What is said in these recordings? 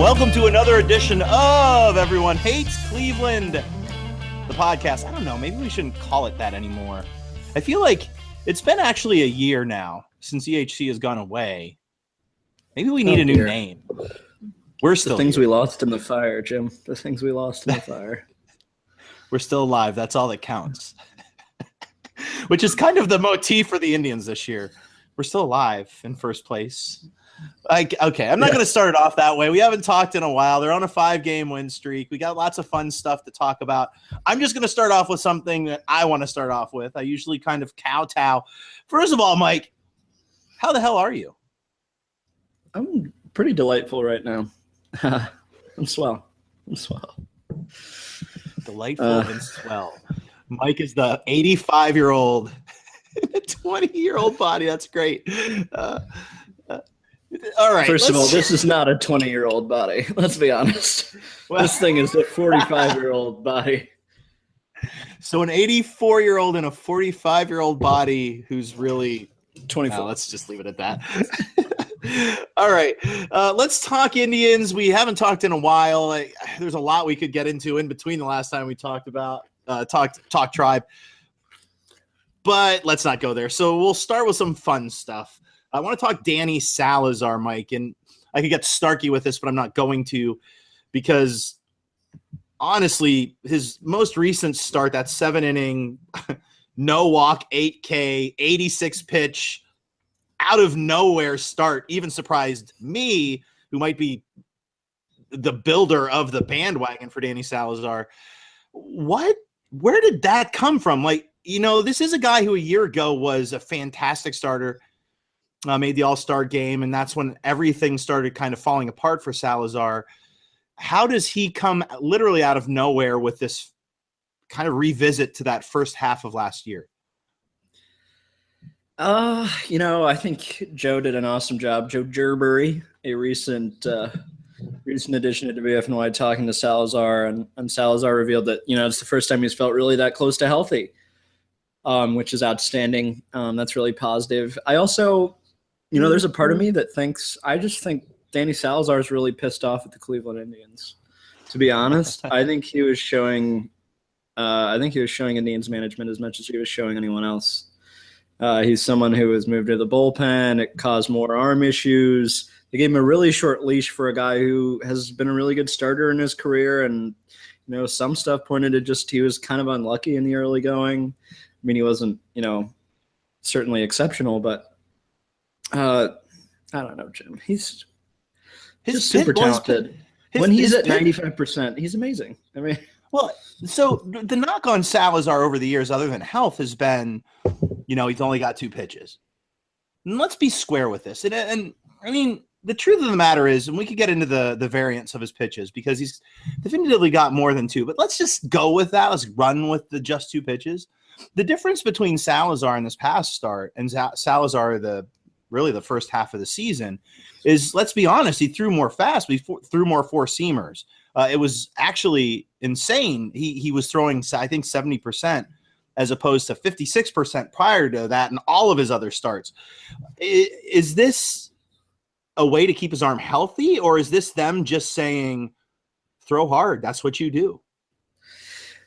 Welcome to another edition of Everyone Hates Cleveland, the podcast. I don't know, maybe we shouldn't call it that anymore. I feel like it's been actually a year now since EHC has gone away. Maybe we need a new name. We're still the things here. We lost in the fire, Jim. The things we lost in the fire. We're still alive. That's all that counts. Which is kind of the motif for the Indians this year. We're still alive in first place. Okay, I'm not going to start it off that way. We haven't talked in a while. They're on a 5-game win streak. We got lots of fun stuff to talk about. I'm just going to start off with something that I want to start off with. I usually kind of kowtow. First of all, Mike, how the hell are you? I'm pretty delightful right now. I'm swell. Delightful and swell. Mike is the 85-year-old in a 20-year-old body. That's great. All right. First of all, this is not a 20-year-old body. Let's be honest. Well, this thing is a 45-year-old body. So an 84-year-old in a 45-year-old body who's really 24. Let's just leave it at that. All right. Let's talk Indians. We haven't talked in a while. There's a lot we could get into in between the last time we talked about talk Tribe. But let's not go there. So we'll start with some fun stuff. I want to talk Danny Salazar, Mike, and I could get starky with this, but I'm not going to, because honestly, his most recent start, that 7-inning, no walk, 8K, 86 pitch, out of nowhere start, even surprised me, who might be the builder of the bandwagon for Danny Salazar. Where did that come from? This is a guy who a year ago was a fantastic starter. Made the All-Star game, and that's when everything started kind of falling apart for Salazar. How does he come literally out of nowhere with this kind of revisit to that first half of last year? I think Joe did an awesome job. Joe Gerbury, a recent addition to WFNY, talking to Salazar, and Salazar revealed that, it's the first time he's felt really that close to healthy, which is outstanding. That's really positive. I also, there's a part of me that I just think Danny Salazar is really pissed off at the Cleveland Indians. To be honest, I think he was showing Indians management as much as he was showing anyone else. He's someone who was moved to the bullpen. It caused more arm issues. They gave him a really short leash for a guy who has been a really good starter in his career. And, some stuff pointed to just he was kind of unlucky in the early going. I mean, he wasn't, certainly exceptional, but I don't know, Jim. He's just super talented. When he's at 95%, he's amazing. I mean, well, so the knock on Salazar over the years, other than health, has been, he's only got 2 pitches. And let's be square with this. And I mean, the truth of the matter is, and we could get into the variance of his pitches because he's definitively got more than 2, but let's just go with that. Let's run with the just 2 pitches. The difference between Salazar in this past start and Salazar really the first half of the season is, let's be honest, he threw more fast. We threw more 4-seamers. It was actually insane. He was throwing, I think, 70% as opposed to 56% prior to that in all of his other starts. Is this a way to keep his arm healthy, or is this them just saying, throw hard, that's what you do?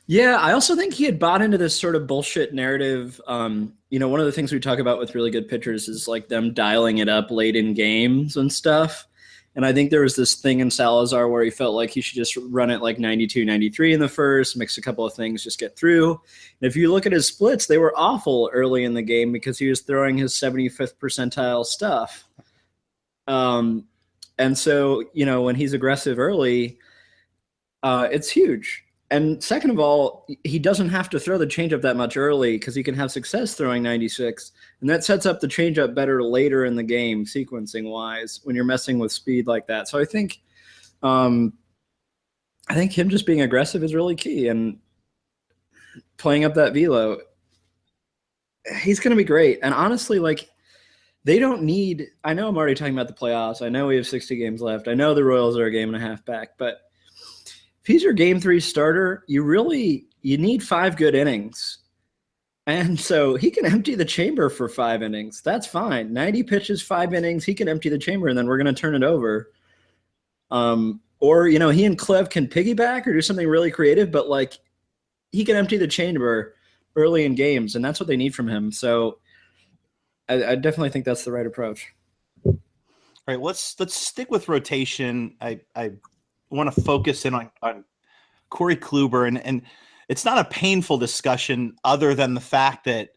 Yeah, I also think he had bought into this sort of bullshit narrative. One of the things we talk about with really good pitchers is like them dialing it up late in games and stuff. And I think there was this thing in Salazar where he felt like he should just run it like 92, 93 in the first, mix a couple of things, just get through. And if you look at his splits, they were awful early in the game because he was throwing his 75th percentile stuff. And so, when he's aggressive early, it's huge. And second of all, he doesn't have to throw the changeup that much early because he can have success throwing 96. And that sets up the changeup better later in the game, sequencing-wise, when you're messing with speed like that. So I think him just being aggressive is really key. And playing up that velo, he's going to be great. And honestly, they don't need – I know I'm already talking about the playoffs. I know we have 60 games left. I know the Royals are a game and a half back. But if he's your Game 3 starter, you need 5 good innings. And so he can empty the chamber for 5 innings. That's fine. 90 pitches, 5 innings. He can empty the chamber, and then we're going to turn it over. Or, he and Clev can piggyback or do something really creative, but like he can empty the chamber early in games, and that's what they need from him. So I definitely think that's the right approach. All right, let's stick with rotation. I want to focus in on Corey Kluber, and it's not a painful discussion other than the fact that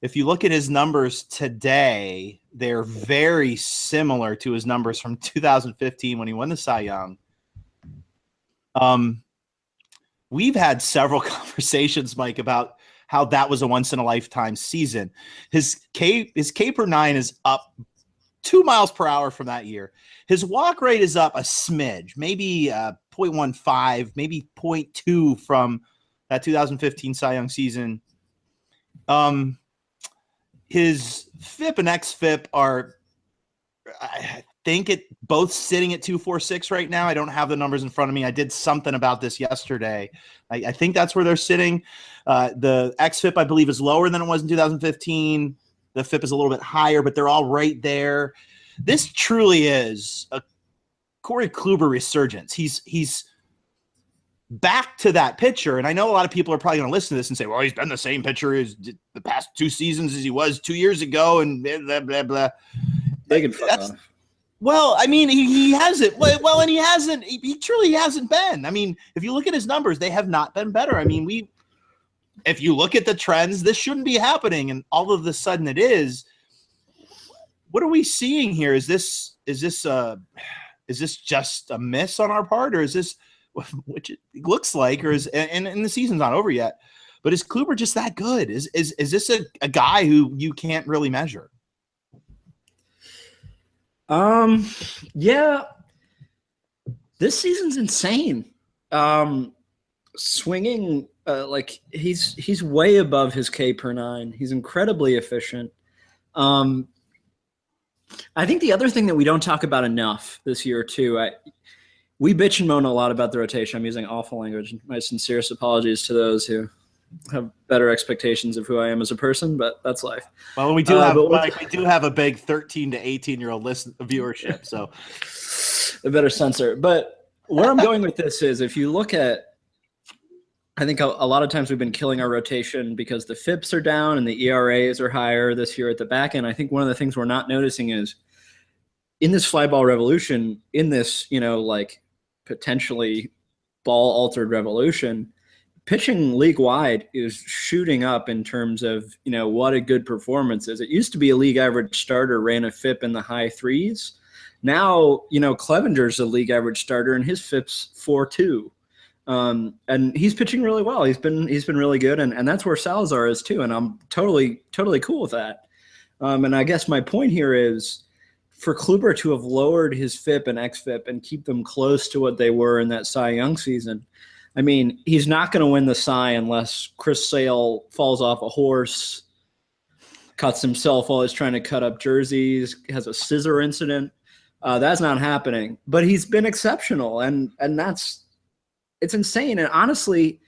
if you look at his numbers today, they're very similar to his numbers from 2015 when he won the Cy Young. We've had several conversations, Mike, about how that was a once-in-a-lifetime season. His K per nine is up 2 miles per hour from that year. His walk rate is up a smidge, maybe 0.15, maybe 0.2 from that 2015 Cy Young season. His FIP and XFIP are, I think, both sitting at 2.46 right now. I don't have the numbers in front of me. I did something about this yesterday. I think that's where they're sitting. The XFIP, I believe, is lower than it was in 2015. The FIP is a little bit higher, but they're all right there. This truly is a Corey Kluber resurgence. He's back to that pitcher, and I know a lot of people are probably going to listen to this and say, well, he's been the same pitcher as the past 2 seasons as he was 2 years ago, and blah, blah, blah. They can fuck off. Well, I mean, he hasn't. Well, and he hasn't. He truly hasn't been. I mean, if you look at his numbers, they have not been better. I mean, if you look at the trends, this shouldn't be happening, and all of a sudden it is. What are we seeing here? Is this just a miss on our part, or is this, which it looks like, or is, and the season's not over yet, but is Kluber just that good? Is this a guy who you can't really measure? Yeah, this season's insane. Swinging, like he's way above his K per nine. He's incredibly efficient. I think the other thing that we don't talk about enough this year too, we bitch and moan a lot about the rotation. I'm using awful language. My sincerest apologies to those who have better expectations of who I am as a person, but that's life. Well, we do have a big 13 to 18-year-old viewership, so a better censor. But where I'm going with this is, if you look at, I think a lot of times we've been killing our rotation because the FIPS are down and the ERAs are higher this year at the back end. I think one of the things we're not noticing is in this fly ball revolution, in this, like potentially ball altered revolution, pitching league-wide is shooting up in terms of, what a good performance is. It used to be a league average starter ran a FIP in the high threes. Now, Clevinger's a league average starter and his FIP's 4.2. And he's pitching really well. He's been really good, and that's where Salazar is too. And I'm totally cool with that. And I guess my point here is for Kluber to have lowered his FIP and XFIP and keep them close to what they were in that Cy Young season. I mean, he's not going to win the Cy unless Chris Sale falls off a horse, cuts himself while he's trying to cut up jerseys, has a scissor incident. That's not happening. But he's been exceptional, and it's insane. And honestly,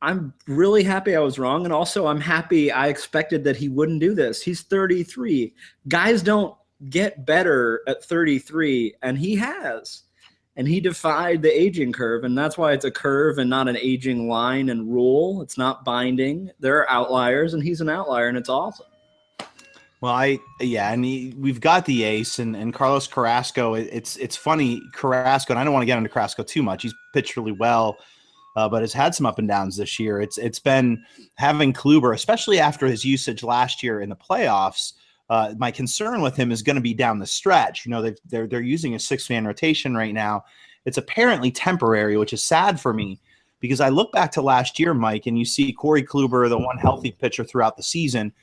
I'm really happy I was wrong, and also I'm happy I expected that he wouldn't do this. He's 33. Guys don't get better at 33, and he has. And he defied the aging curve, and that's why it's a curve and not an aging line and rule. It's not binding. There are outliers, and he's an outlier, and it's awesome. Well, we've got the ace and Carlos Carrasco. It's funny, Carrasco, and I don't want to get into Carrasco too much. He's pitched really well, but has had some up and downs this year. It's been having Kluber, especially after his usage last year in the playoffs. My concern with him is going to be down the stretch. They're using a 6-man rotation right now. It's apparently temporary, which is sad for me because I look back to last year, Mike, and you see Corey Kluber, the one healthy pitcher throughout the season.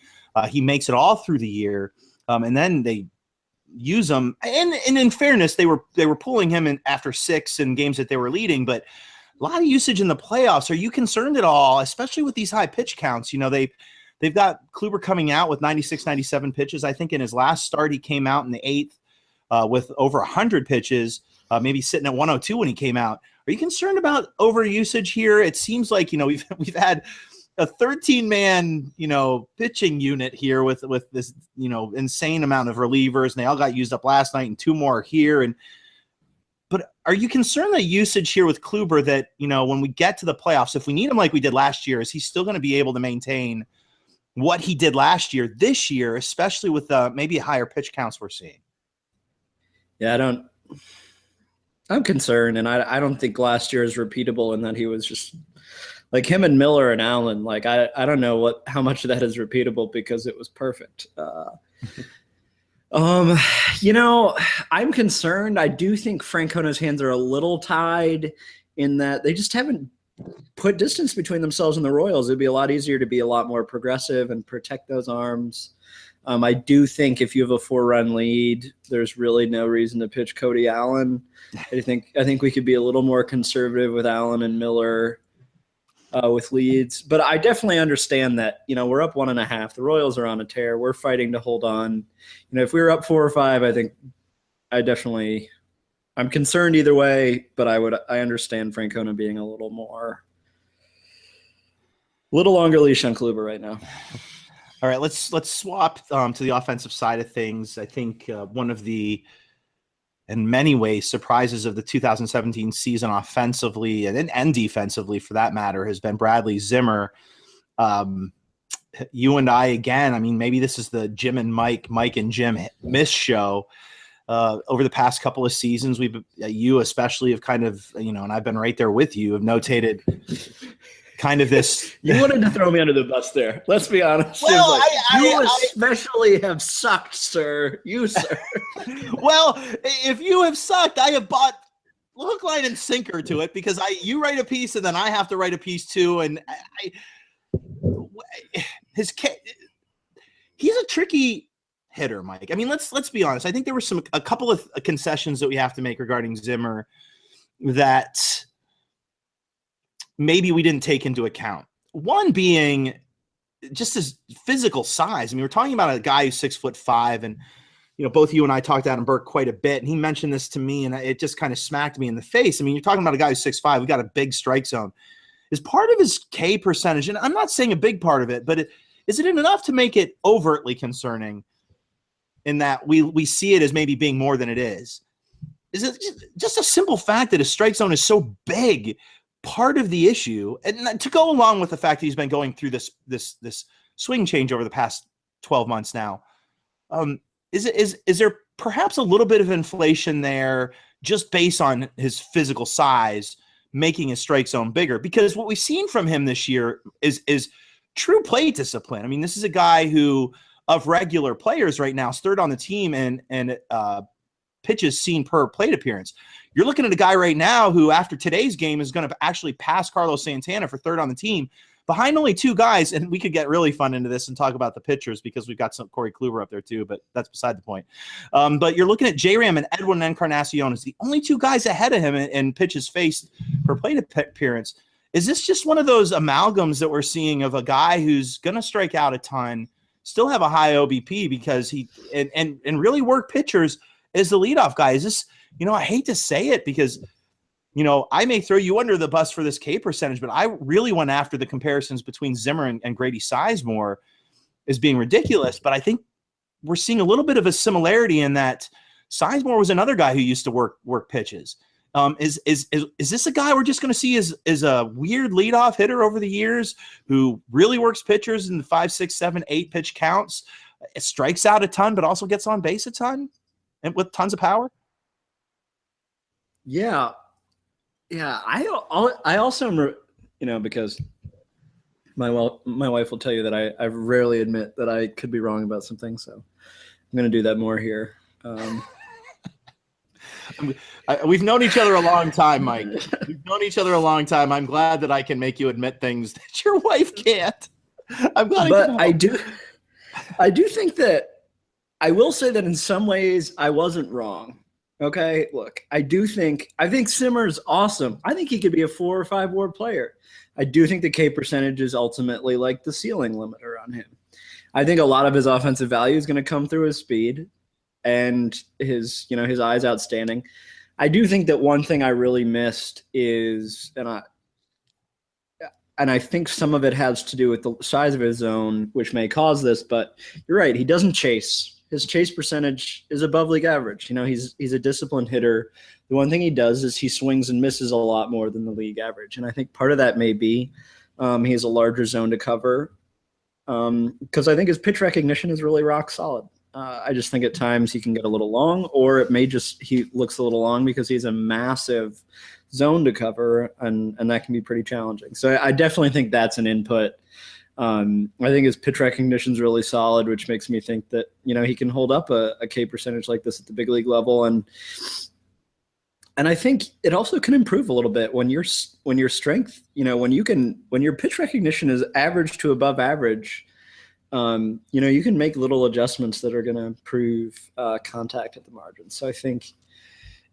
He makes it all through the year, and then they use him. And in fairness, they were pulling him in after 6 in games that they were leading, but a lot of usage in the playoffs. Are you concerned at all, especially with these high pitch counts? They've got Kluber coming out with 96, 97 pitches. I think in his last start, he came out in the 8th with over 100 pitches, maybe sitting at 102 when he came out. Are you concerned about overusage here? It seems like, we've had a 13-man, pitching unit here with this, insane amount of relievers, and they all got used up last night and 2 more here. And But are you concerned that usage here with Kluber that, when we get to the playoffs, if we need him like we did last year, is he still going to be able to maintain what he did last year, this year, especially with maybe higher pitch counts we're seeing? Yeah, I'm concerned, and I don't think last year is repeatable in that he was just like him and Miller and Allen. Like, I don't know how much of that is repeatable because it was perfect. I'm concerned. I do think Francona's hands are a little tied in that they just haven't put distance between themselves and the Royals. It'd be a lot easier to be a lot more progressive and protect those arms. I do think if you have a 4-run lead, there's really no reason to pitch Cody Allen. I think we could be a little more conservative with Allen and Miller with leads. But I definitely understand that, we're up 1.5. The Royals are on a tear. We're fighting to hold on. If we were up 4 or 5, I think I'm concerned either way, but I understand Francona being a little longer leash on Kluber right now. All right, let's swap to the offensive side of things. I think one of the, in many ways, surprises of the 2017 season offensively and defensively, for that matter, has been Bradley Zimmer. You and I, again, I mean, maybe this is the Jim and Mike and Jim miss show. Over the past couple of seasons, you especially have kind of, and I've been right there with you, have notated kind of this. You wanted to throw me under the bus there. Let's be honest. Well, you especially have sucked, sir. You, sir. Well, if you have sucked, I have bought hook, line, and sinker to it because you write a piece and then I have to write a piece too. And he's a tricky hitter, Mike. I mean, let's be honest. I think there were a couple of concessions that we have to make regarding Zimmer that maybe we didn't take into account. One being just his physical size. I mean, we're talking about a guy who's 6'5", and both you and I talked to Adam Burke quite a bit, and he mentioned this to me, and it just kind of smacked me in the face. I mean, you're talking about a guy who's 6'5". We got a big strike zone. Is part of his K percentage, and I'm not saying a big part of it, but is it enough to make it overtly concerning in that we see it as maybe being more than it is? Is it just a simple fact that his strike zone is so big? Part of the issue, and to go along with the fact that he's been going through this swing change over the past 12 months now, is there perhaps a little bit of inflation there just based on his physical size, making his strike zone bigger? Because what we've seen from him this year is true plate discipline. I mean, this is a guy who, of regular players right now, is third on the team and pitches seen per plate appearance. You're looking at a guy right now who, after today's game, is going to actually pass Carlos Santana for third on the team, behind only 2 guys. And we could get really fun into this and talk about the pitchers because we've got some Corey Kluber up there too, but that's beside the point. But you're looking at J-Ram and Edwin Encarnacion as the only 2 guys ahead of him in pitches faced per plate appearance. Is this just one of those amalgams that we're seeing of a guy who's going to strike out a ton, still have a high OBP because he and really work pitchers as the leadoff guy? Is this, I hate to say it because, I may throw you under the bus for this K percentage, but I really went after the comparisons between Zimmer and Grady Sizemore as being ridiculous. But I think we're seeing a little bit of a similarity in that Sizemore was another guy who used to work pitches. Is this a guy we're just going to see as a weird leadoff hitter over the years who really works pitchers in the 5, 6, 7, 8 pitch counts, strikes out a ton, but also gets on base a ton and with tons of power? Yeah. I also am, because my wife will tell you that I rarely admit that I could be wrong about something. So I'm going to do that more here. We've known each other a long time, Mike. We've known each other a long time. I'm glad that I can make you admit things that your wife can't. I'm glad. But I do think that I will say that in some ways I wasn't wrong. Okay, look, I think Zimmer's awesome. I think he could be a 4 or 5 WAR player. I do think the K percentage is ultimately like the ceiling limiter on him. I think a lot of his offensive value is going to come through his speed and his eyes outstanding. I do think that one thing I really missed is, and I think some of it has to do with the size of his zone, which may cause this, but you're right, he doesn't chase. his chase percentage is above league average. He's a disciplined hitter. The one thing he does is he swings and misses a lot more than the league average. And I think part of that may be he has a larger zone to cover because I think his pitch recognition is really rock solid. I just think at times he can get a little long, or it may just he looks a little long because he's a massive zone to cover, and that can be pretty challenging. So I definitely think that's an input. I think his pitch recognition is really solid, which makes me think that he can hold up a K percentage like this at the big league level, and I think it also can improve a little bit when your strength, when your pitch recognition is average to above average. You can make little adjustments that are going to improve contact at the margin. So I think,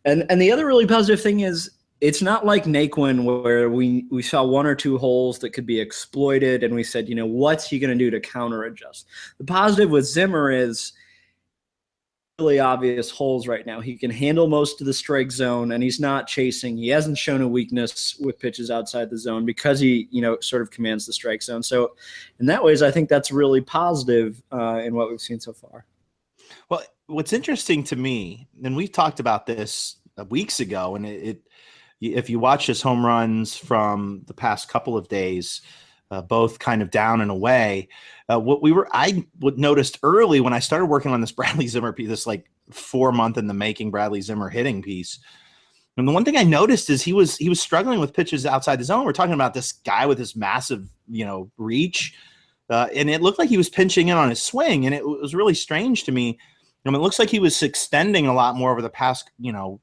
and the other really positive thing is it's not like Naquin where we saw one or two holes that could be exploited and we said, what's he going to do to counter adjust? The positive with Zimmer is really obvious holes right now. He can handle most of the strike zone and he's not chasing. He hasn't shown a weakness with pitches outside the zone because he, sort of commands the strike zone. So in that ways, I think that's really positive in what we've seen so far. Well, what's interesting to me, and we've talked about this weeks ago, and if you watch his home runs from the past couple of days, both kind of down and away. I noticed early when I started working on this Bradley Zimmer piece, this like 4 month in the making Bradley Zimmer hitting piece. And the one thing I noticed is he was struggling with pitches outside the zone. We're talking about this guy with this massive, reach. And it looked like he was pinching in on his swing. And it was really strange to me. It looks like he was extending a lot more over the past,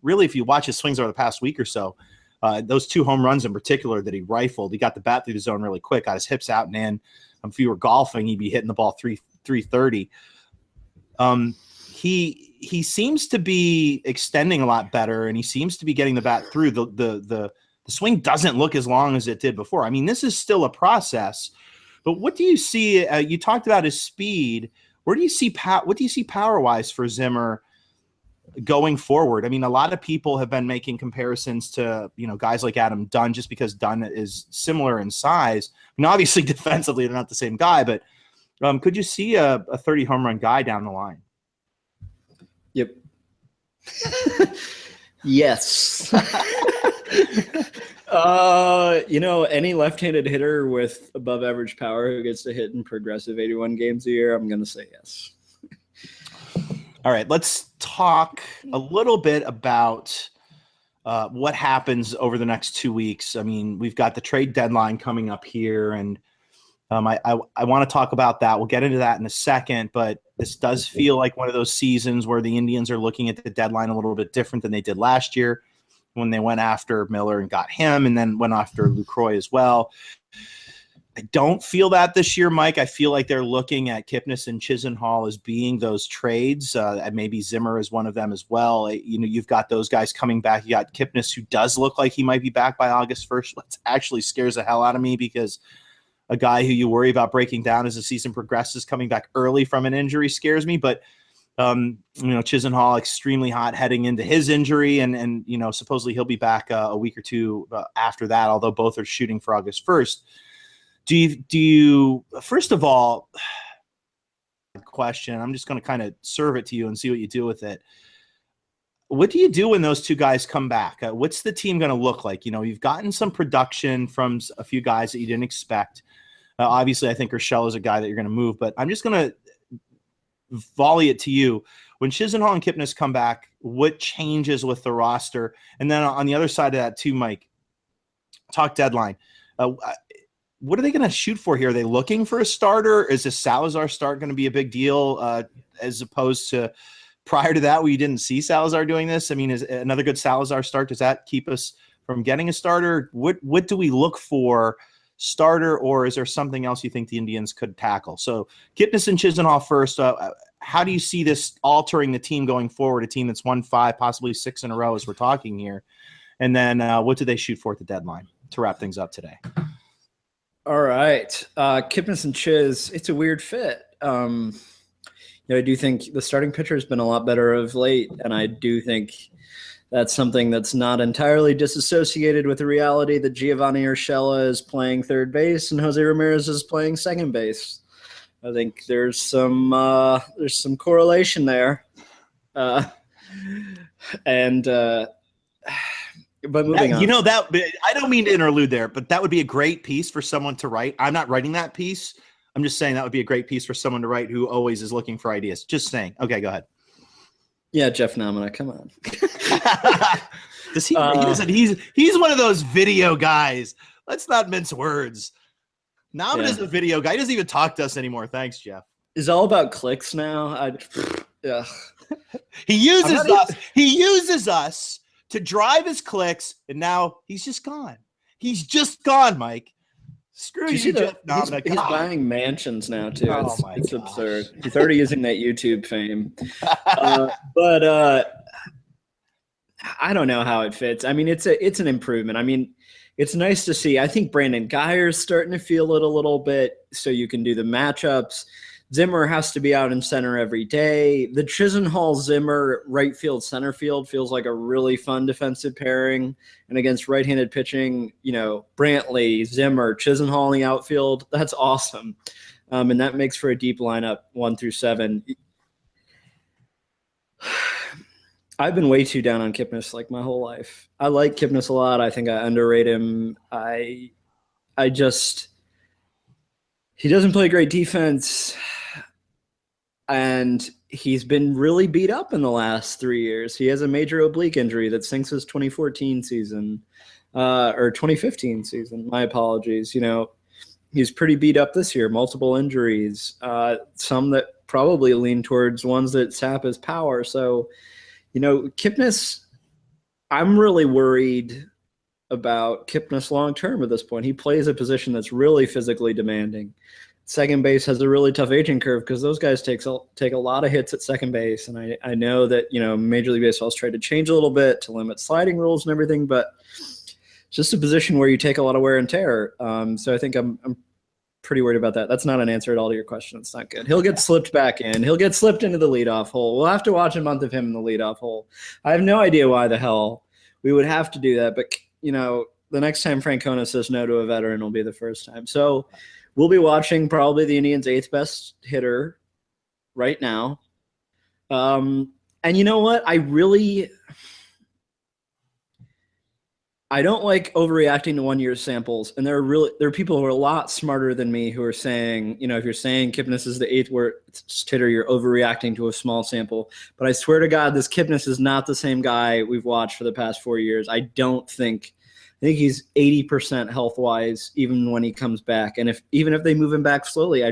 really, if you watch his swings over the past week or so, those 2 home runs in particular that he rifled, he got the bat through the zone really quick, got his hips out and in. If you were golfing, he'd be hitting the ball 330. He seems to be extending a lot better, and he seems to be getting the bat through. The swing doesn't look as long as it did before. I mean, this is still a process, but what do you see? You talked about his speed. Where do you see what do you see power-wise for Zimmer going forward? I mean, a lot of people have been making comparisons to, guys like Adam Dunn, just because Dunn is similar in size. I mean, obviously defensively, they're not the same guy, but could you see a 30 home run guy down the line? Yep. Yes. Any left-handed hitter with above average power who gets to hit in progressive 81 games a year, I'm going to say yes. All right, let's talk a little bit about what happens over the next 2 weeks. I mean, we've got the trade deadline coming up here, and I want to talk about that. We'll get into that in a second, but this does feel like one of those seasons where the Indians are looking at the deadline a little bit different than they did last year when they went after Miller and got him, and then went after Lucroy as well. I don't feel that this year, Mike. I feel like they're looking at Kipnis and Chisenhall as being those trades. And maybe Zimmer is one of them as well. You've got those guys coming back. You got Kipnis, who does look like he might be back by August 1st. That actually scares the hell out of me, because a guy who you worry about breaking down as the season progresses, coming back early from an injury, scares me. But Chisenhall extremely hot heading into his injury, and supposedly he'll be back a week or two after that, although both are shooting for August 1st. Do you first of all, question, I'm just going to kind of serve it to you and see what you do with it. What do you do when those two guys come back? What's the team going to look like? You've gotten some production from a few guys that you didn't expect. Obviously, I think Urshela is a guy that you're going to move, but I'm just going to volley it to you. When Chisenhall and Kipnis come back, what changes with the roster? And then on the other side of that too, Mike, talk deadline. What are they going to shoot for here? Are they looking for a starter? Is the Salazar start going to be a big deal as opposed to prior to that, we didn't see Salazar doing this? I mean, is another good Salazar start, does that keep us from getting a starter? What do we look for, starter, or is there something else you think the Indians could tackle? So Kipnis and Chisenhall first. How do you see this altering the team going forward, a team that's won 5, possibly 6 in a row as we're talking here? And then what do they shoot for at the deadline to wrap things up today? All right. Kipnis and Chiz, it's a weird fit. I do think the starting pitcher has been a lot better of late, and I do think that's something that's not entirely disassociated with the reality that Giovanni Urshela is playing third base and Jose Ramirez is playing second base. I think there's some correlation there. But moving on. That I don't mean to interlude there, but that would be a great piece for someone to write. I'm not writing that piece. I'm just saying that would be a great piece for someone to write who always is looking for ideas. Just saying. Okay, go ahead. Yeah, Jeff Nomina, come on. Does he? He's one of those video guys. Let's not mince words. Nomina's a video guy. He doesn't even talk to us anymore. Thanks, Jeff. It's all about clicks now. He uses us. He uses us to drive his clicks, and now he's just gone. He's just gone, Mike. Screw you, Jeff Nomina. He's buying mansions now, too. It's absurd. He's already using that YouTube fame. But I don't know how it fits. I mean, it's an improvement. I mean, it's nice to see. I think Brandon Guyer's starting to feel it a little bit, so you can do the matchups. Zimmer has to be out in center every day. The Chisenhall-Zimmer right field, center field feels like a really fun defensive pairing. And against right-handed pitching, Brantley, Zimmer, Chisenhall in the outfield, that's awesome. And that makes for a deep lineup 1 through 7. I've been way too down on Kipnis like my whole life. I like Kipnis a lot. I think I underrate him. He doesn't play great defense, and he's been really beat up in the last 3 years. He has a major oblique injury that sinks his 2014 season, or 2015 season. My apologies. He's pretty beat up this year, multiple injuries, some that probably lean towards ones that sap his power. So, Kipnis, I'm really worried about Kipnis long-term at this point. He plays a position that's really physically demanding. Second base has a really tough aging curve because those guys take a lot of hits at second base. And I know that, Major League Baseball's tried to change a little bit to limit sliding rules and everything, but it's just a position where you take a lot of wear and tear. So I think I'm pretty worried about that. That's not an answer at all to your question. It's not good. He'll get slipped back in. He'll get slipped into the leadoff hole. We'll have to watch a month of him in the leadoff hole. I have no idea why the hell we would have to do that, but the next time Francona says no to a veteran will be the first time. So we'll be watching probably the Indians' 8th best hitter right now. And you know what? I don't like overreacting to 1 year samples. And there are people who are a lot smarter than me who are saying, if you're saying Kipnis is the 8th worst hitter, you're overreacting to a small sample. But I swear to God, this Kipnis is not the same guy we've watched for the past 4 years. I think he's 80% health-wise even when he comes back. And even if they move him back slowly,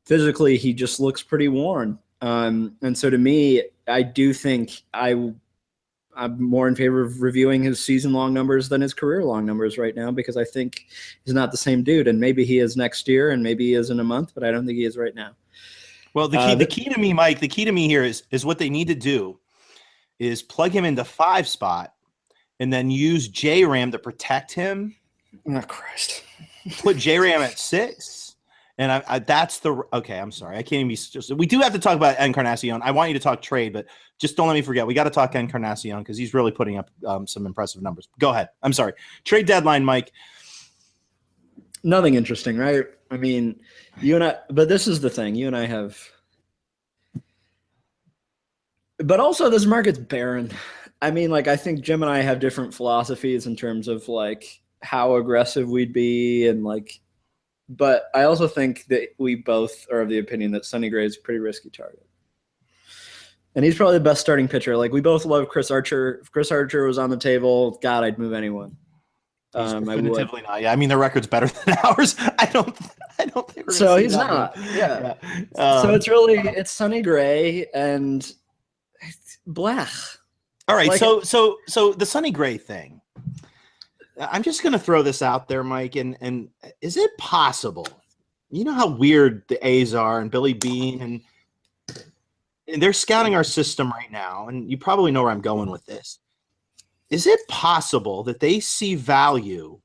physically, he just looks pretty worn. And so to me, I do think I'm more in favor of reviewing his season-long numbers than his career-long numbers right now, because I think he's not the same dude. And maybe he is next year, and maybe he is in a month, but I don't think he is right now. Well, the key to me, Mike, the key to me here is what they need to do is plug him into 5 spot and then use J-Ram to protect him. Oh, Christ. Put J-Ram at 6. And I'm sorry. I can't even we do have to talk about Encarnacion. I want you to talk trade, but just don't let me forget. We got to talk Encarnacion because he's really putting up some impressive numbers. Go ahead. I'm sorry. Trade deadline, Mike. Nothing interesting, right? I mean, but this is the thing. You and I have. But also, this market's barren. I mean, I think Jim and I have different philosophies in terms of, how aggressive we'd be and, but I also think that we both are of the opinion that Sonny Gray is a pretty risky target. And he's probably the best starting pitcher. We both love Chris Archer. If Chris Archer was on the table, God, I'd move anyone. Definitively not. Yeah, I mean, the record's better than ours. I don't think so. He's not. Yeah. So it's Sonny Gray and Blech. All right. So the Sonny Gray thing. I'm just going to throw this out there, Mike, and is it possible? You know how weird the A's are and Billy Beane, and they're scouting our system right now, and you probably know where I'm going with this. Is it possible that they see value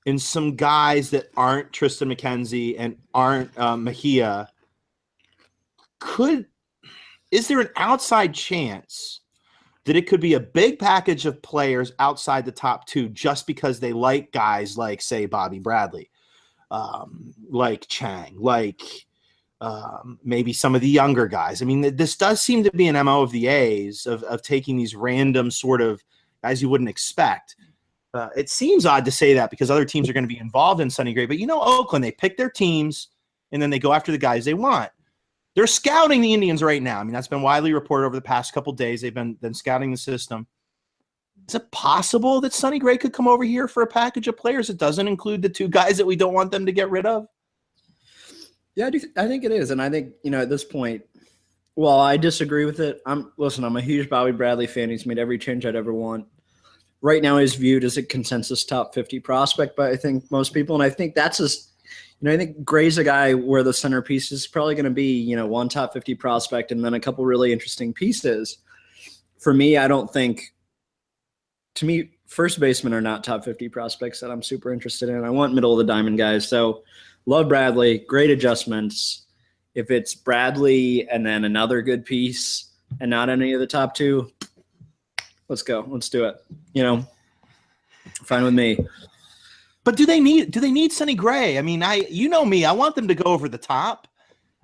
in some guys that aren't Tristan McKenzie and aren't Mejia? Is there an outside chance that it could be a big package of players outside the top 2 just because they like guys like, say, Bobby Bradley? like Chang, like maybe some of the younger guys. I mean, this does seem to be an MO of the A's of taking these random sort of guys you wouldn't expect. It seems odd to say that because other teams are going to be involved in Sonny Gray, but Oakland, they pick their teams and then they go after the guys they want. They're scouting the Indians right now. I mean, that's been widely reported over the past couple of days. They've been scouting the system. Is it possible that Sonny Gray could come over here for a package of players that doesn't include the two guys that we don't want them to get rid of? Yeah, I think it is. And I think, at this point, well, I disagree with it. I'm a huge Bobby Bradley fan. He's made every change I'd ever want. Right now he's viewed as a consensus top 50 prospect by, I think, most people. And I think that's just, I think Gray's a guy where the centerpiece is probably going to be, one top 50 prospect and then a couple really interesting pieces. For me, to me, first basemen are not top 50 prospects that I'm super interested in. I want middle of the diamond guys. So love Bradley, great adjustments. If it's Bradley and then another good piece and not any of the top two, let's go. Let's do it. Fine with me. But do they need Sonny Gray? I mean, me, I want them to go over the top.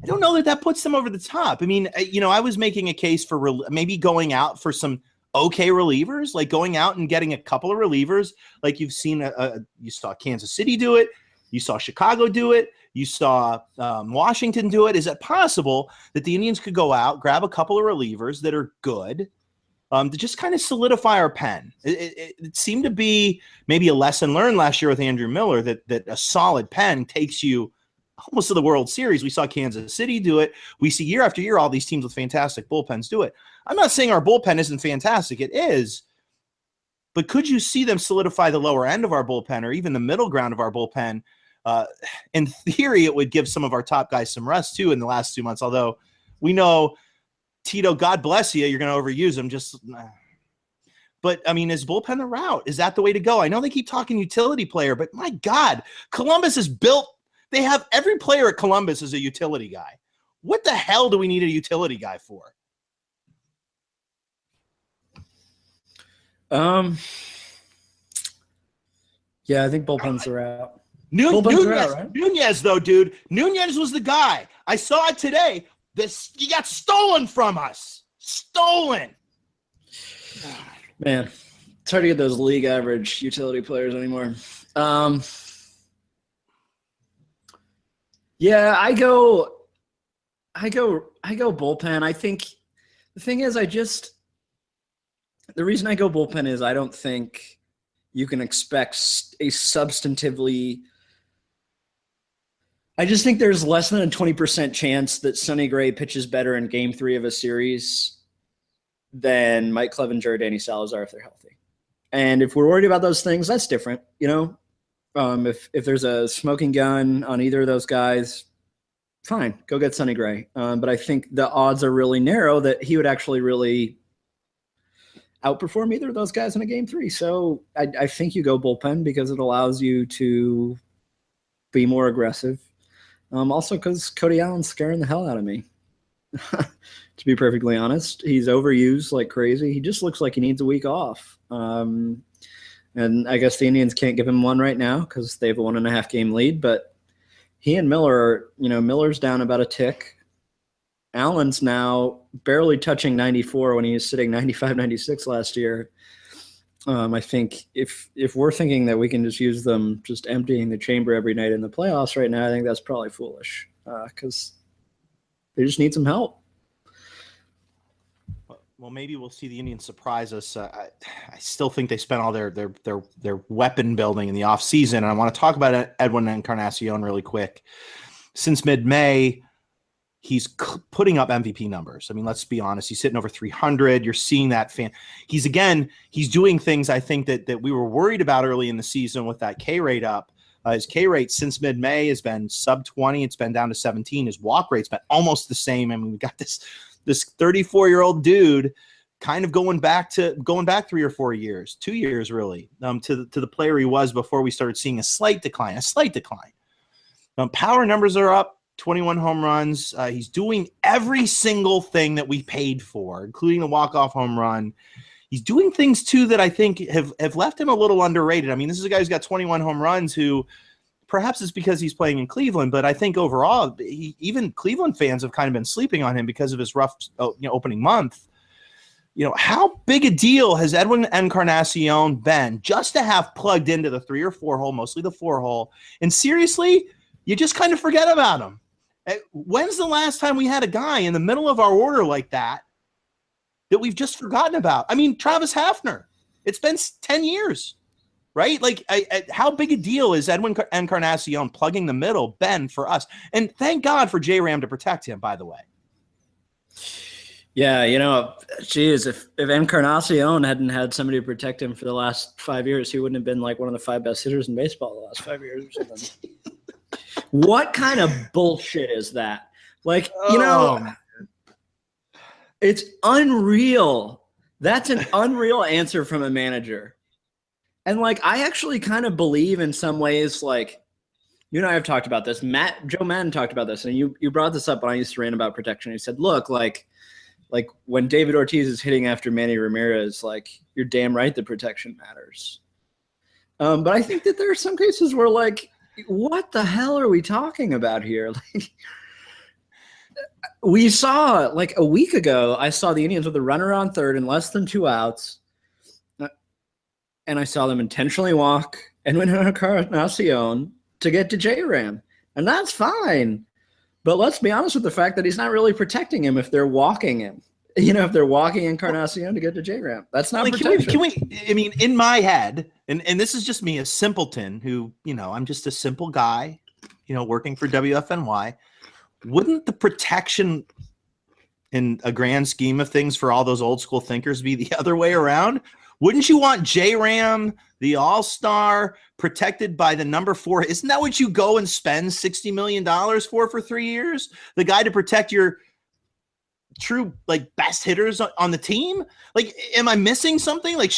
I don't know that puts them over the top. I mean, I was making a case for maybe going out for some okay relievers, like going out and getting a couple of relievers. Like you've seen, you saw Kansas City do it. You saw Chicago do it. You saw Washington do it. Is it possible that the Indians could go out, grab a couple of relievers that are good, to just kind of solidify our pen? It seemed to be maybe a lesson learned last year with Andrew Miller that a solid pen takes you almost to the World Series. We saw Kansas City do it. We see year after year all these teams with fantastic bullpens do it. I'm not saying our bullpen isn't fantastic. It is. But could you see them solidify the lower end of our bullpen or even the middle ground of our bullpen? In theory, it would give some of our top guys some rest, too, in the last 2 months. Although we know, Tito, God bless you, you're going to overuse him. But, I mean, is bullpen the route? Is that the way to go? I know they keep talking utility player, but my God, Columbus is built. They have every player at Columbus is a utility guy. What the hell do we need a utility guy for? Yeah, I think bullpen's the route. Nunez, though, dude. Nunez was the guy. I saw it today. He got stolen from us. Stolen. Man, it's hard to get those league average utility players anymore. Yeah, I go bullpen. I think the thing is, the reason I go bullpen is I don't think you can expect a substantively. I just think there's less than a 20% chance that Sonny Gray pitches better in Game 3 of a series than Mike Clevinger or Danny Salazar if they're healthy. And if we're worried about those things, that's different. If there's a smoking gun on either of those guys, fine, go get Sonny Gray. But I think the odds are really narrow that he would actually really outperform either of those guys in a Game 3. So I think you go bullpen because it allows you to be more aggressive. Also because Cody Allen's scaring the hell out of me. To be perfectly honest, he's overused like crazy. He just looks like he needs a week off. And I guess the Indians can't give him one right now because they have a 1.5 game lead. But he and Miller, Miller's down about a tick. Allen's now barely touching 94 when he was sitting 95, 96 last year. I think if we're thinking that we can just use them just emptying the chamber every night in the playoffs right now, I think that's probably foolish because they just need some help. Well, maybe we'll see the Indians surprise us. I still think they spent all their weapon building in the offseason, and I want to talk about Edwin Encarnacion really quick. Since mid-May, he's putting up MVP numbers. I mean, let's be honest. He's sitting over 300. You're seeing that he's doing things I think that we were worried about early in the season with that K rate up. His K rate since mid-May has been sub 20. It's been down to 17. His walk rate's been almost the same. I mean, we got this 34-year-old dude kind of going back 3 or 4 years, 2 years really, to the player he was before we started seeing a slight decline. Power numbers are up. 21 home runs. He's doing every single thing that we paid for, including the walk-off home run. He's doing things, too, that I think have left him a little underrated. I mean, this is a guy who's got 21 home runs who perhaps it's because he's playing in Cleveland, but I think overall, even Cleveland fans have kind of been sleeping on him because of his rough opening month. How big a deal has Edwin Encarnacion been just to have plugged into the 3 or 4 hole, mostly the 4 hole? And seriously, you just kind of forget about him. When's the last time we had a guy in the middle of our order like that we've just forgotten about? I mean, Travis Hafner. It's been 10 years, right? Like, how big a deal is Edwin Encarnacion plugging the middle been for us? And thank God for J-Ram to protect him, by the way. Yeah, geez, if Encarnacion hadn't had somebody to protect him for the last 5 years, he wouldn't have been like one of the 5 best hitters in baseball the last 5 years or something. What kind of bullshit is that? Like, it's unreal. That's an unreal answer from a manager. And like, I actually kind of believe in some ways, like, you and I have talked about this. Joe Madden talked about this, and you brought this up when I used to rant about protection. He said, look, like when David Ortiz is hitting after Manny Ramirez, like, you're damn right the protection matters. But I think that there are some cases where, like, what the hell are we talking about here? Like, we saw, like, a week ago, I saw the Indians with a runner on third and less than 2 outs, and I saw them intentionally walk Edwin Encarnacion to get to J-Ram, and that's fine. But let's be honest with the fact that he's not really protecting him if they're walking him. If they're walking Encarnacion to get to J-Ram. That's not protection. Can we, I mean, in my head, and this is just me, a simpleton who, I'm just a simple guy, working for WFNY. Wouldn't the protection in a grand scheme of things for all those old school thinkers be the other way around? Wouldn't you want J-Ram, the all-star, protected by the number 4? Isn't that what you go and spend $60 million for 3 years? The guy to protect your true, like, best hitters on the team? Like, am I missing something? Like,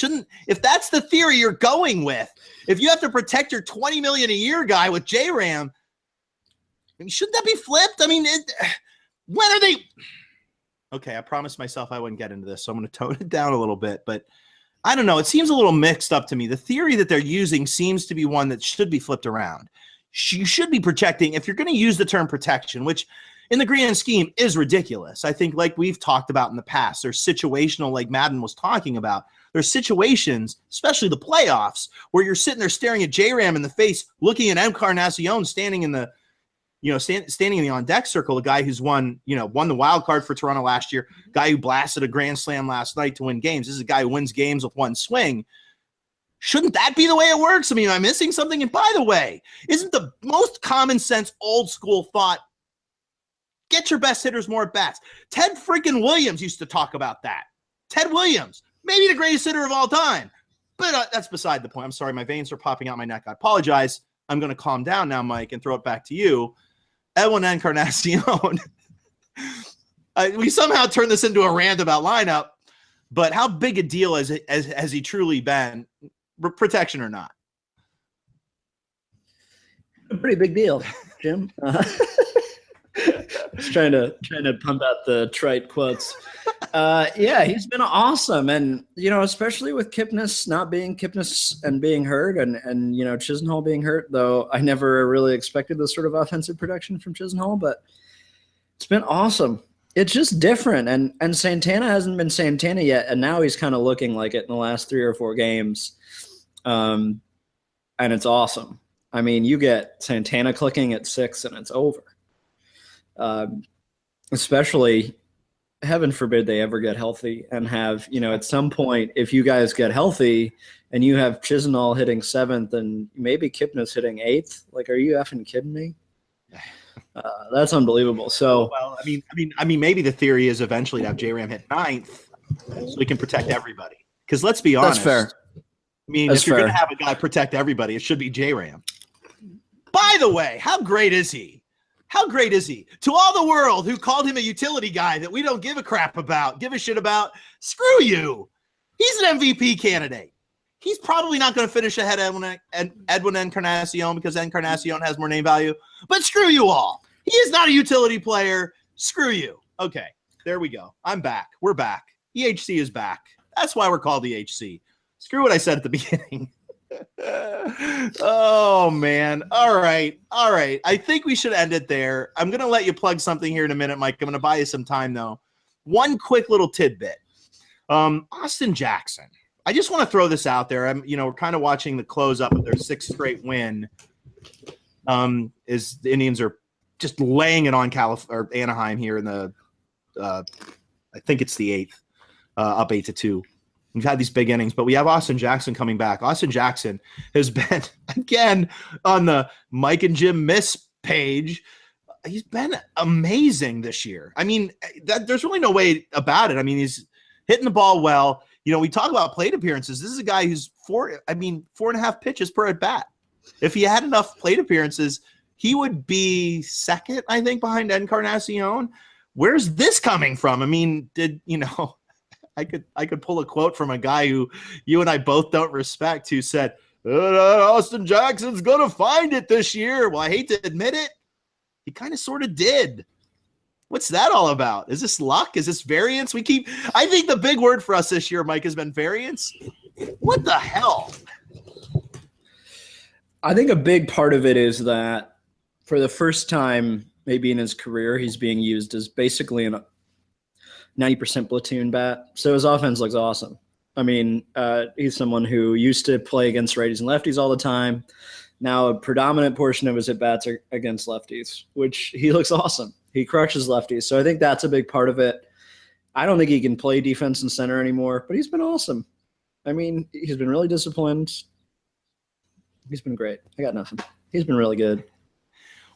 if that's the theory you're going with, if you have to protect your $20 million a year guy with J-Ram, I mean, shouldn't that be flipped? I mean, when are they? Okay, I promised myself I wouldn't get into this, so I'm going to tone it down a little bit, but I don't know. It seems a little mixed up to me. The theory that they're using seems to be one that should be flipped around. You should be protecting, if you're going to use the term protection, which in the grand scheme is ridiculous. I think, like we've talked about in the past, there's situational, like Madden was talking about. There's situations, especially the playoffs, where you're sitting there staring at J-Ram in the face, looking at Encarnacion standing in the, standing in the on-deck circle, a guy who's won the wild card for Toronto last year, guy who blasted a grand slam last night to win games. This is a guy who wins games with one swing. Shouldn't that be the way it works? I mean, am I missing something? And by the way, isn't the most common sense old school thought, get your best hitters more at-bats? Ted freaking Williams used to talk about that. Ted Williams, maybe the greatest hitter of all time. But that's beside the point. I'm sorry, my veins are popping out my neck. I apologize. I'm going to calm down now, Mike, and throw it back to you. Edwin Encarnacion. We somehow turned this into a rant about lineup, but how big a deal has he truly been, protection or not? A pretty big deal, Jim. Just trying to pump out the trite quotes. Yeah, he's been awesome, and especially with Kipnis not being Kipnis and being hurt, and Chisenhall being hurt. Though I never really expected this sort of offensive production from Chisenhall, but it's been awesome. It's just different, and Santana hasn't been Santana yet, and now he's kind of looking like it in the last 3 or 4 games, and it's awesome. I mean, you get Santana clicking at 6, and it's over. Especially, heaven forbid they ever get healthy and have, at some point, if you guys get healthy and you have Chisenhall hitting 7th and maybe Kipnis hitting 8th, like, are you effing kidding me? That's unbelievable. So, well, I mean, maybe the theory is eventually to have J-Ram hit 9th so we can protect everybody. Because let's be honest. That's fair. I mean, if you're going to have a guy protect everybody, it should be J-Ram. By the way, how great is he? How great is he? To all the world who called him a utility guy that we don't give a shit about, screw you. He's an MVP candidate. He's probably not going to finish ahead of Edwin Encarnacion because Encarnacion has more name value, but screw you all. He is not a utility player. Screw you. Okay, there we go. I'm back. We're back. EHC is back. That's why we're called EHC. Screw what I said at the beginning. Oh man. All right. I think we should end it there. I'm gonna let you plug something here in a minute, Mike. I'm gonna buy you some time though. One quick little tidbit. Austin Jackson. I just want to throw this out there. We're kind of watching the close up of their 6th straight win. Is the Indians are just laying it on Anaheim here in the I think it's the 8th, up 8-2. We've had these big innings, but we have Austin Jackson coming back. Austin Jackson has been, again, on the Mike and Jim miss page. He's been amazing this year. I mean, there's really no way about it. I mean, he's hitting the ball well. We talk about plate appearances. This is a guy who's 4.5 pitches per at bat. If he had enough plate appearances, he would be second, I think, behind Encarnacion. Where's this coming from? I mean, I could pull a quote from a guy who you and I both don't respect who said, Austin Jackson's going to find it this year. Well, I hate to admit it. He kind of sort of did. What's that all about? Is this luck? Is this variance? I think the big word for us this year, Mike, has been variance. What the hell? I think a big part of it is that for the first time, maybe in his career, he's being used as basically a 90% platoon bat. So his offense looks awesome. I mean, he's someone who used to play against righties and lefties all the time. Now a predominant portion of his at-bats are against lefties, which he looks awesome. He crushes lefties. So I think that's a big part of it. I don't think he can play defense and center anymore, but he's been awesome. I mean, he's been really disciplined. He's been great. I got nothing. He's been really good.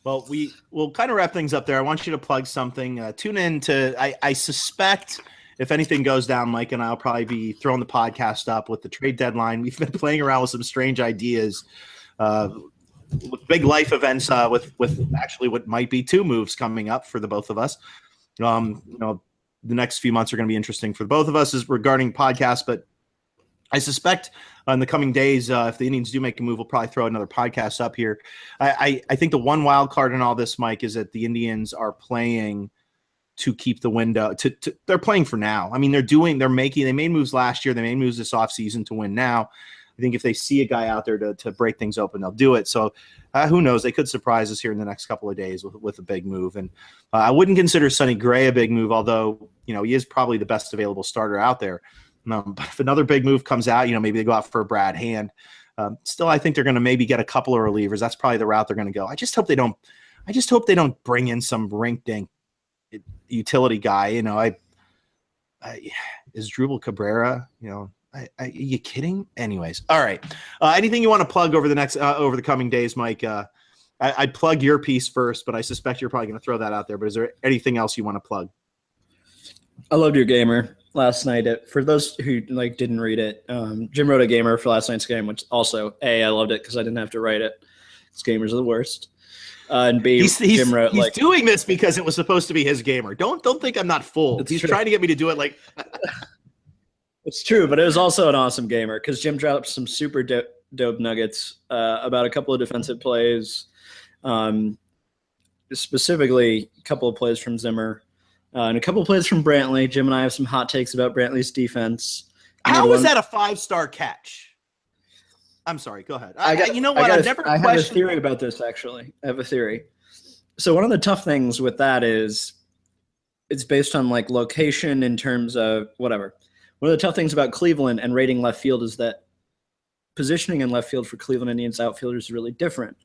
Well, we'll kind of wrap things up there. I want you to plug something. Tune in to, I suspect if anything goes down, Mike and I will probably be throwing the podcast up with the trade deadline. We've been playing around with some strange ideas, with big life events, with actually what might be 2 moves coming up for the both of us. The next few months are going to be interesting for the both of us is regarding podcasts, but I suspect in the coming days, if the Indians do make a move, we'll probably throw another podcast up here. I think the one wild card in all this, Mike, is that the Indians are playing to keep the window. They're playing for now. I mean, they made moves last year. They made moves this offseason to win now. I think if they see a guy out there to break things open, they'll do it. So who knows? They could surprise us here in the next couple of days with a big move. And I wouldn't consider Sonny Gray a big move, although he is probably the best available starter out there. But if another big move comes out, maybe they go out for a Brad Hand. Still, I think they're going to maybe get a couple of relievers. That's probably the route they're going to go. I just hope they don't bring in some rink-dink utility guy. Is Drupal Cabrera? Are you kidding? Anyways, all right. Anything you want to plug over the coming days, Mike? I'd plug your piece first, but I suspect you're probably going to throw that out there. But is there anything else you want to plug? I loved your gamer last night. For those who didn't read it, Jim wrote a gamer for last night's game, which also I loved it because I didn't have to write it. His gamers are the worst. And B, Jim wrote he's doing this because it was supposed to be his gamer. Don't think I'm not fooled. He's trying to get me to do it It's true, but it was also an awesome gamer because Jim dropped some super dope nuggets about a couple of defensive plays, specifically a couple of plays from Zimmer. And a couple of plays from Brantley. Jim and I have some hot takes about Brantley's defense. How was that a 5-star catch? I'm sorry. Go ahead. I have a theory about this, actually. I have a theory. So one of the tough things with that is it's based on location in terms of whatever. One of the tough things about Cleveland and rating left field is that positioning in left field for Cleveland Indians outfielders is really different.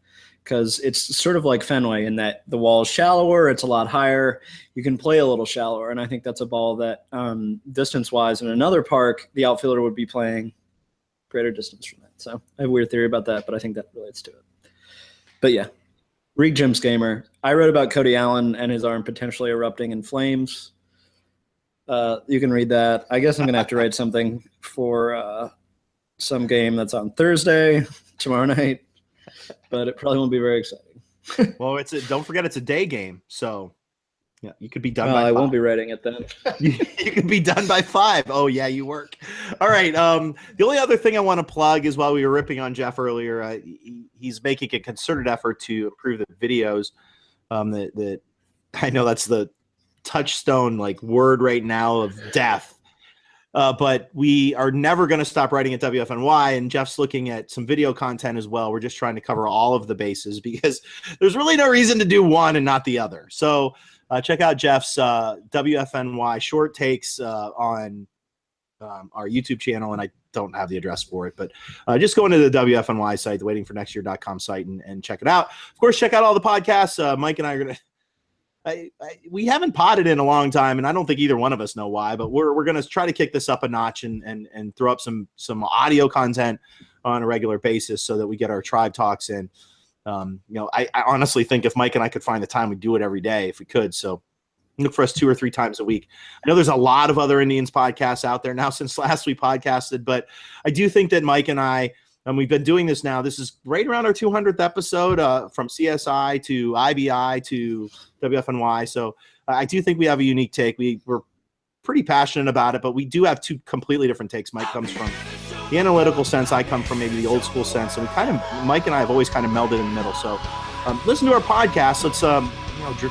Because it's sort of like Fenway in that the wall is shallower, it's a lot higher. You can play a little shallower, and I think that's a ball that distance-wise in another park, the outfielder would be playing greater distance from that. So I have a weird theory about that, but I think that relates to it. But yeah, read Jim's gamer. I wrote about Cody Allen and his arm potentially erupting in flames. You can read that. I guess I'm going to have to write something for some game that's on Thursday, tomorrow night. But it probably won't be very exciting. Well, don't forget it's a day game, so yeah, you could be done by 5. I won't be writing it then. You could be done by 5. Oh yeah, you work. All right. The only other thing I want to plug is while we were ripping on Jeff earlier, he's making a concerted effort to improve the videos. That I know that's the touchstone word right now of death. But we are never going to stop writing at WFNY, and Jeff's looking at some video content as well. We're just trying to cover all of the bases because there's really no reason to do one and not the other. So check out Jeff's WFNY short takes on our YouTube channel, and I don't have the address for it, but just go into the WFNY site, the waitingfornextyear.com site, and check it out. Of course, check out all the podcasts. Mike and I are going to we haven't potted in a long time, and I don't think either one of us know why, but we're going to try to kick this up a notch and throw up some audio content on a regular basis so that we get our tribe talks in. I honestly think if Mike and I could find the time, we'd do it every day if we could. So look for us 2 or 3 times a week. I know there's a lot of other Indians podcasts out there now since last we podcasted, but I do think that Mike and I, and we've been doing this now. This is right around our 200th episode from CSI to IBI to WFNY. So I do think we have a unique take. We're pretty passionate about it, but we do have 2 completely different takes. Mike comes from the analytical sense. I come from maybe the old school sense. And Mike and I have always kind of melded in the middle. So listen to our podcast. Let's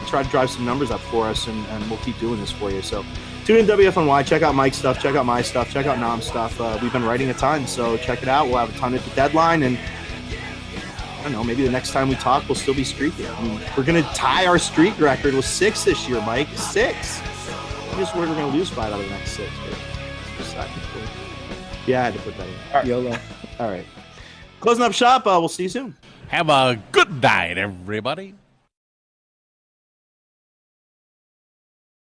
try to drive some numbers up for us, and we'll keep doing this for you. So tune in WFNY, check out Mike's stuff, check out my stuff, check out Nom's stuff. We've been writing a ton, so check it out. We'll have a ton at the deadline, and I don't know, maybe the next time we talk, we'll still be streaking. I mean, we're going to tie our streak record with 6 this year, Mike. 6. I just worried we're going to lose 5 out of the next 6. Yeah, I had to put that in. All right. YOLO. All right. Closing up shop. We'll see you soon. Have a good night, everybody.